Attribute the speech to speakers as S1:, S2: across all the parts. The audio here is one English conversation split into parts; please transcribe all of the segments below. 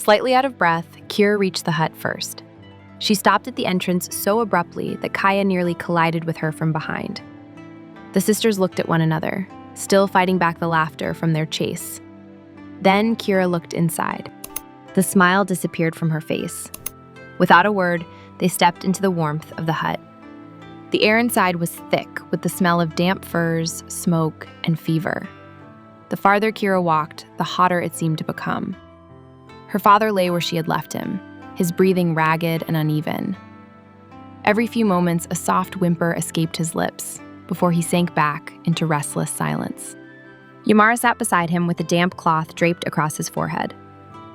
S1: Slightly out of breath, Kira reached the hut first. She stopped at the entrance so abruptly that Kaya nearly collided with her from behind. The sisters looked at one another, still fighting back the laughter from their chase. Then Kira looked inside. The smile disappeared from her face. Without a word, they stepped into the warmth of the hut. The air inside was thick with the smell of damp furs, smoke, and fever. The farther Kira walked, the hotter it seemed to become. Her father lay where she had left him, his breathing ragged and uneven. Every few moments, a soft whimper escaped his lips before he sank back into restless silence. Yumara sat beside him with a damp cloth draped across his forehead.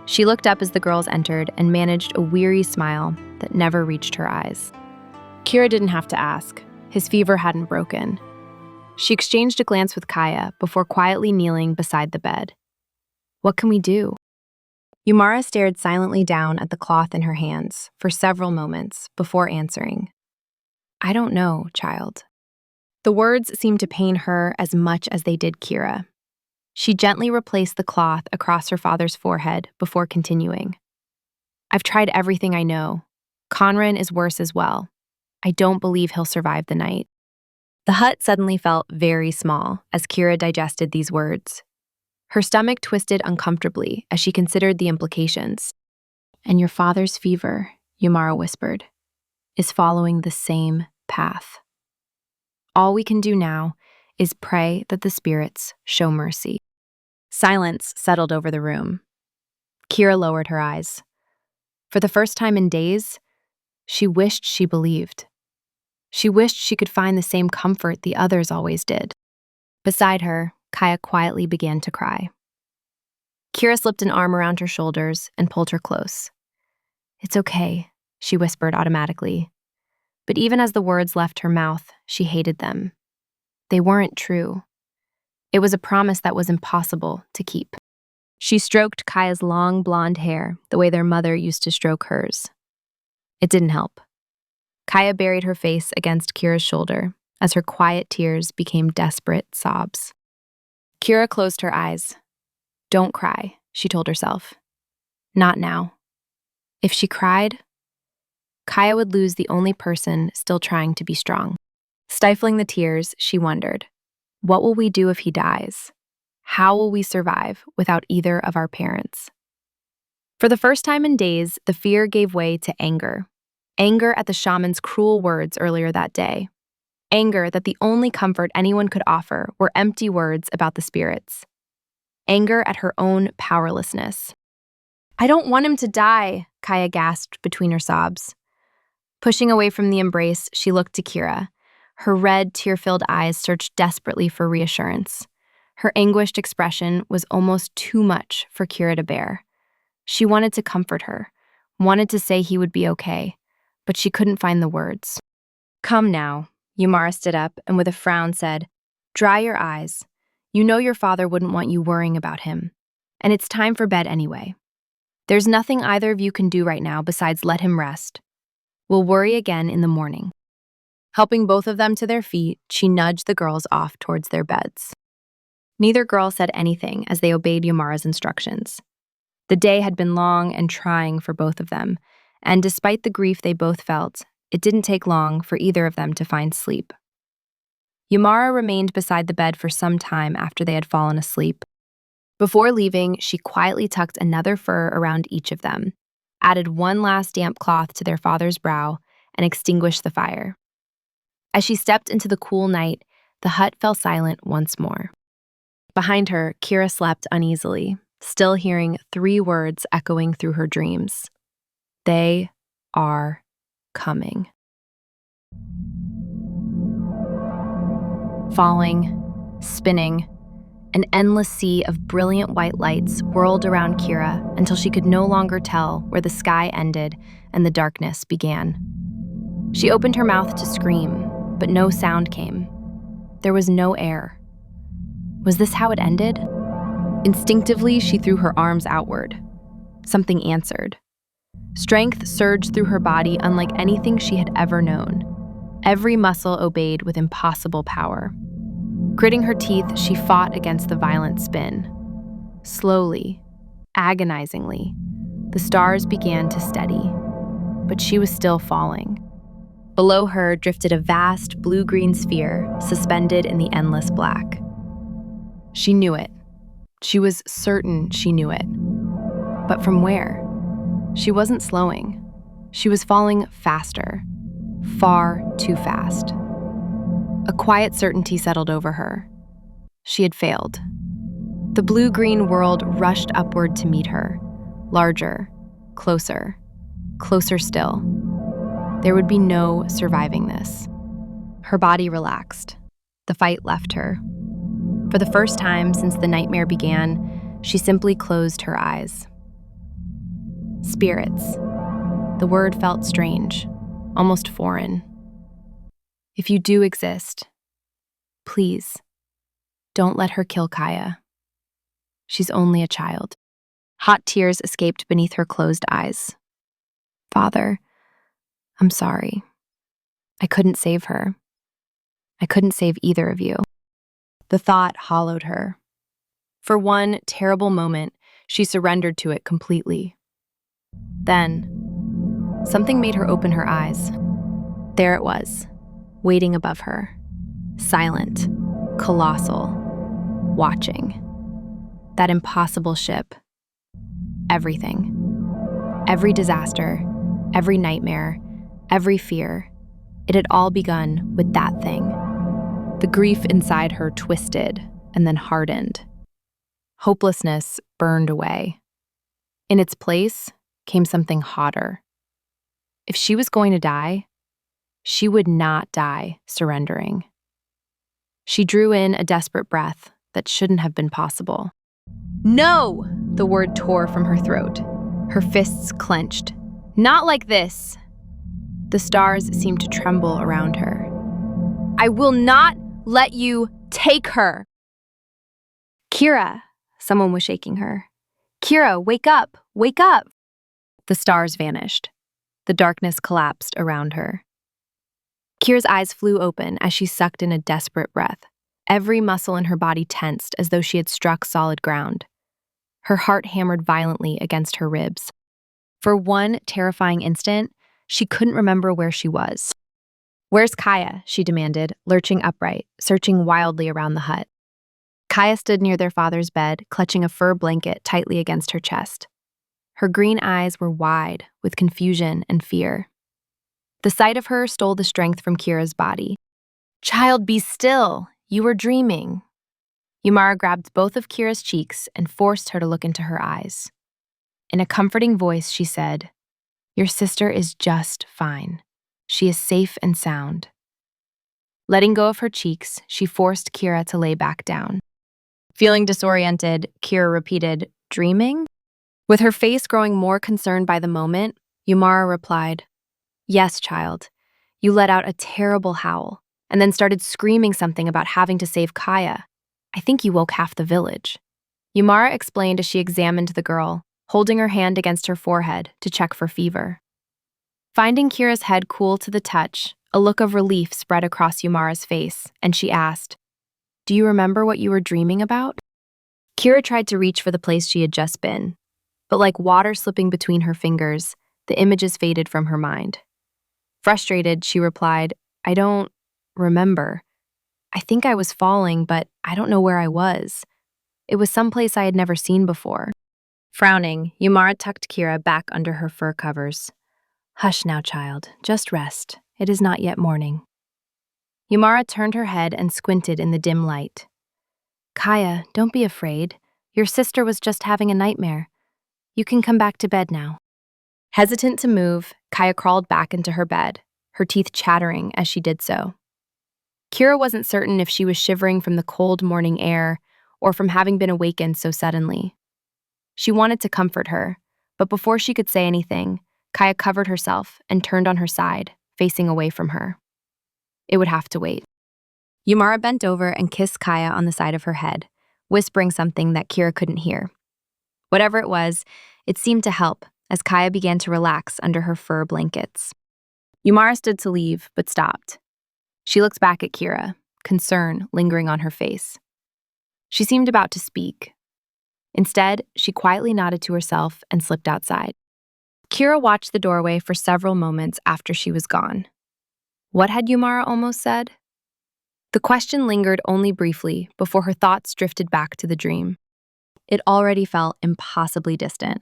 S1: She looked up as the girls entered and managed a weary smile that never reached her eyes. Kira didn't have to ask. His fever hadn't broken. She exchanged a glance with Kaya before quietly kneeling beside the bed. What can we do? Yumara stared silently down at the cloth in her hands for several moments before answering. I don't know, child. The words seemed to pain her as much as they did Kira. She gently replaced the cloth across her father's forehead before continuing. I've tried everything I know. Conran is worse as well. I don't believe he'll survive the night. The hut suddenly felt very small as Kira digested these words. Her stomach twisted uncomfortably as she considered the implications. And your father's fever, Yumara whispered, is following the same path. All we can do now is pray that the spirits show mercy. Silence settled over the room. Kira lowered her eyes. For the first time in days, she wished she believed. She wished she could find the same comfort the others always did. Beside her, Kaya quietly began to cry. Kira slipped an arm around her shoulders and pulled her close. It's okay, she whispered automatically. But even as the words left her mouth, she hated them. They weren't true. It was a promise that was impossible to keep. She stroked Kaya's long blonde hair the way their mother used to stroke hers. It didn't help. Kaya buried her face against Kira's shoulder as her quiet tears became desperate sobs. Kira closed her eyes. Don't cry, she told herself. Not now. If she cried, Kaya would lose the only person still trying to be strong. Stifling the tears, she wondered, what will we do if he dies? How will we survive without either of our parents? For the first time in days, the fear gave way to anger. Anger at the shaman's cruel words earlier that day. Anger that the only comfort anyone could offer were empty words about the spirits. Anger at her own powerlessness. I don't want him to die, Kaya gasped between her sobs. Pushing away from the embrace, she looked to Kira. Her red, tear-filled eyes searched desperately for reassurance. Her anguished expression was almost too much for Kira to bear. She wanted to comfort her, wanted to say he would be okay, but she couldn't find the words. Come now, Yumara stood up and with a frown said, dry your eyes. You know your father wouldn't want you worrying about him. And it's time for bed anyway. There's nothing either of you can do right now besides let him rest. We'll worry again in the morning. Helping both of them to their feet, she nudged the girls off towards their beds. Neither girl said anything as they obeyed Yumara's instructions. The day had been long and trying for both of them, and despite the grief they both felt, it didn't take long for either of them to find sleep. Yumara remained beside the bed for some time after they had fallen asleep. Before leaving, she quietly tucked another fur around each of them, added one last damp cloth to their father's brow, and extinguished the fire. As she stepped into the cool night, the hut fell silent once more. Behind her, Kira slept uneasily, still hearing 3 words echoing through her dreams. They are coming. Falling, spinning, an endless sea of brilliant white lights whirled around Kira until she could no longer tell where the sky ended and the darkness began. She opened her mouth to scream, but no sound came. There was no air. Was this how it ended? Instinctively, she threw her arms outward. Something answered. Strength surged through her body unlike anything she had ever known. Every muscle obeyed with impossible power. Gritting her teeth, she fought against the violent spin. Slowly, agonizingly, the The stars began to steady, but she was still falling. Below her drifted a vast blue-green sphere suspended in the endless black. She knew it. She was certain she knew it. But from where? She wasn't slowing. She was falling faster, far too fast. A quiet certainty settled over her. She had failed. The blue-green world rushed upward to meet her, larger, closer still. There would be no surviving this. Her body relaxed. The fight left her. For the first time since the nightmare began, she simply closed her eyes. Spirits. The word felt strange, almost foreign. If you do exist, please, don't let her kill Kaya. She's only a child. Hot tears escaped beneath her closed eyes. Father, I'm sorry. I couldn't save her. I couldn't save either of you. The thought hollowed her. For one terrible moment, she surrendered to it completely. Then, something made her open her eyes. There it was, waiting above her. Silent, colossal, watching. That impossible ship. Everything. Every disaster, every nightmare, every fear. It had all begun with that thing. The grief inside her twisted and then hardened. Hopelessness burned away. In its place came something hotter. If she was going to die, she would not die surrendering. She drew in a desperate breath that shouldn't have been possible. No! The word tore from her throat. Her fists clenched. Not like this. The stars seemed to tremble around her. I will not let you take her. Kira, someone was shaking her. Kira, wake up, wake up. The stars vanished. The darkness collapsed around her. Kira's eyes flew open as she sucked in a desperate breath. Every muscle in her body tensed as though she had struck solid ground. Her heart hammered violently against her ribs. For one terrifying instant, she couldn't remember where she was. Where's Kaya? She demanded, lurching upright, searching wildly around the hut. Kaya stood near their father's bed, clutching a fur blanket tightly against her chest. Her green eyes were wide with confusion and fear. The sight of her stole the strength from Kira's body. Child, be still. You were dreaming. Yumara grabbed both of Kira's cheeks and forced her to look into her eyes. In a comforting voice, she said, Your sister is just fine. She is safe and sound. Letting go of her cheeks, she forced Kira to lay back down. Feeling disoriented, Kira repeated, Dreaming? With her face growing more concerned by the moment, Yumara replied, Yes, child. You let out a terrible howl, and then started screaming something about having to save Kaya. I think you woke half the village. Yumara explained as she examined the girl, holding her hand against her forehead to check for fever. Finding Kira's head cool to the touch, a look of relief spread across Yumara's face, and she asked, Do you remember what you were dreaming about? Kira tried to reach for the place she had just been, but like water slipping between her fingers, the images faded from her mind. Frustrated, she replied, I don't remember. I think I was falling, but I don't know where I was. It was someplace I had never seen before. Frowning, Yumara tucked Kira back under her fur covers. Hush now, child. Just rest. It is not yet morning. Yumara turned her head and squinted in the dim light. Kaya, don't be afraid. Your sister was just having a nightmare. You can come back to bed now. Hesitant to move, Kaya crawled back into her bed, her teeth chattering as she did so. Kira wasn't certain if she was shivering from the cold morning air or from having been awakened so suddenly. She wanted to comfort her, but before she could say anything, Kaya covered herself and turned on her side, facing away from her. It would have to wait. Yumara bent over and kissed Kaya on the side of her head, whispering something that Kira couldn't hear. Whatever it was, it seemed to help as Kaya began to relax under her fur blankets. Yumara stood to leave, but stopped. She looked back at Kira, concern lingering on her face. She seemed about to speak. Instead, she quietly nodded to herself and slipped outside. Kira watched the doorway for several moments after she was gone. What had Yumara almost said? The question lingered only briefly before her thoughts drifted back to the dream. It already felt impossibly distant,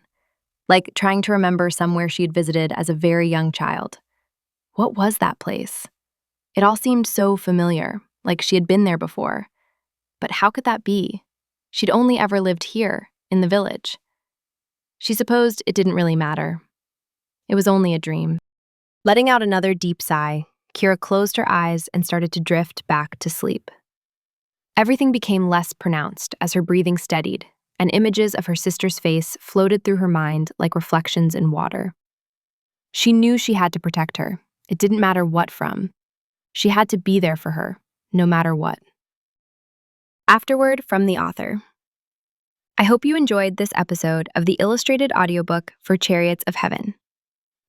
S1: like trying to remember somewhere she had visited as a very young child. What was that place? It all seemed so familiar, like she had been there before. But how could that be? She'd only ever lived here, in the village. She supposed it didn't really matter. It was only a dream. Letting out another deep sigh, Kira closed her eyes and started to drift back to sleep. Everything became less pronounced as her breathing steadied, and images of her sister's face floated through her mind like reflections in water. She knew she had to protect her. It didn't matter what from. She had to be there for her, no matter what. Afterword from the author. I hope you enjoyed this episode of the illustrated audiobook for Chariots of Heaven.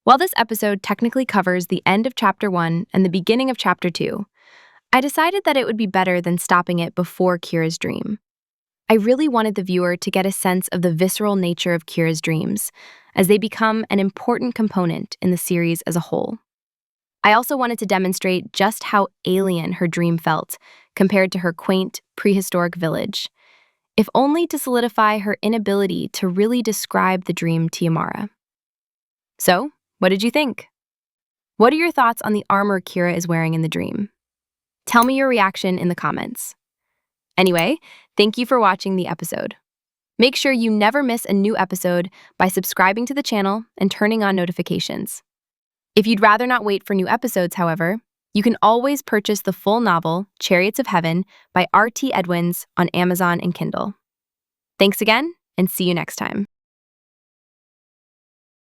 S1: While this episode technically covers the end of Chapter 1 and the beginning of Chapter 2, I decided that it would be better than stopping it before Kira's dream. I really wanted the viewer to get a sense of the visceral nature of Kira's dreams, as they become an important component in the series as a whole. I also wanted to demonstrate just how alien her dream felt compared to her quaint, prehistoric village, if only to solidify her inability to really describe the dream to Yumara. So, what did you think? What are your thoughts on the armor Kira is wearing in the dream? Tell me your reaction in the comments. Anyway, thank you for watching the episode. Make sure you never miss a new episode by subscribing to the channel and turning on notifications. If you'd rather not wait for new episodes, however, you can always purchase the full novel, Chariots of Heaven, by R.T. Edwins on Amazon and Kindle. Thanks again, and see you next time.